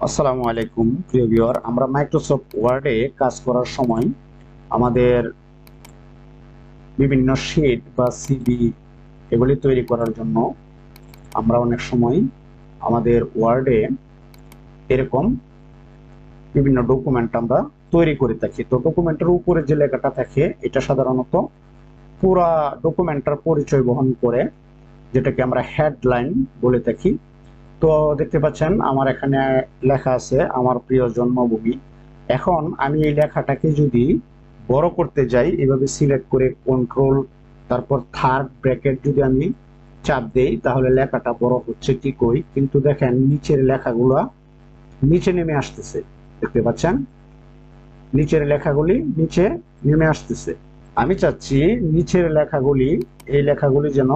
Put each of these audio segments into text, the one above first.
আসসালামু আলাইকুম প্রিয় ভিউয়ার। আমরা মাইক্রোসফট ওয়ার্ডে কাজ করার সময় আমাদের বিভিন্ন শিট বা সিভি এগুলি তৈরি করার জন্য আমরা অনেক সময় আমাদের ওয়ার্ডে এরকম বিভিন্ন ডকুমেন্ট আমরা তৈরি করে থাকি। তো ডকুমেন্টের উপরে যে লেখাটা থাকে এটা সাধারণত পুরা ডকুমেন্টের পরিচয় বহন করে, যেটাকে আমরা হেডলাইন বলে থাকি। তো দেখতে পাচ্ছেন আমার এখানে লেখা আছে আমার প্রিয় জন্মভূমি। এখন আমি এই লেখাটাকে যদি বড় করতে যাই, এভাবে সিলেক্ট করে কন্ট্রোল তারপর থার্ড ব্র্যাকেট যদি আমি চাপ দেই, তাহলে লেখাটা বড় হচ্ছে ঠিকই, কিন্তু দেখেন নিচের লেখাগুলো নিচে নেমে আসতেছে। দেখতে পাচ্ছেন নিচের লেখাগুলি নিচে নেমে আসতেছে। আমি চাচ্ছি নিচের লেখাগুলি, এই লেখাগুলি যেন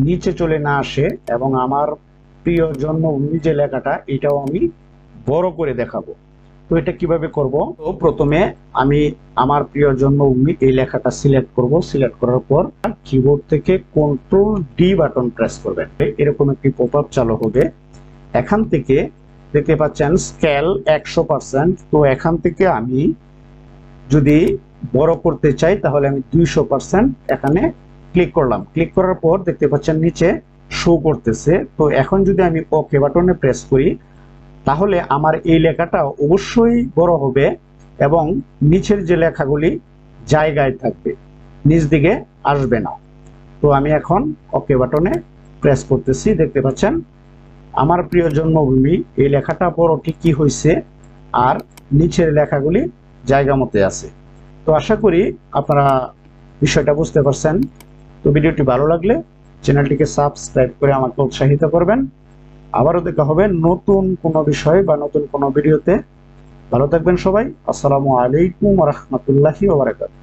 নিচে চলে না আসে, এবং আমার প্রিয় জন্মভূমি যে লেখাটা এটাও আমি বড় করে দেখাবো। তো এটা কিভাবে করব? তো প্রথমে আমি আমার প্রিয় জন্মভূমি এই লেখাটা সিলেক্ট করব। সিলেক্ট করার পর কিবোর্ড থেকে কন্ট্রোল ডি বাটন প্রেস করবেন। এরকম একটি পপআপ চালু হবে। এখান থেকে দেখতে পাচ্ছেন স্কেল 100%। তো এখান থেকে আমি যদি বড় করতে চাই তাহলে আমি 200% এখানে ক্লিক করলাম। ক্লিক করার পর দেখতে পাচ্ছেন নিচে শো করতেছে। তো এখন যদি আমি ওকে বাটনে প্রেস করি তাহলে আমার এই লেখাটা অবশ্যই বড় হবে এবং নিচের যে লেখাগুলি জায়গায় থাকবে, নিচ দিকে আসবে না। তো আমি এখন ওকে বাটনে প্রেস করতেছি। দেখতে পাচ্ছেন আমার প্রিয় জন্মভূমি এই লেখাটা বড় ঠিকই হয়েছে, আর নিচের লেখাগুলি জায়গা মতো আছে। তো আশা করি আপনারা বিষয়টা বুঝতে পারছেন। তো ভিডিওটি ভালো লাগলে চ্যানেলটিকে সাবস্ক্রাইব করে আমাকে উৎসাহিত করবেন। আবারও দেখা হবে নতুন কোনো বিষয় বা নতুন কোনো ভিডিওতে। ভালো থাকবেন সবাই। আসসালামু আলাইকুম ওয়া রাহমাতুল্লাহি ওয়া বারাকাতুহু।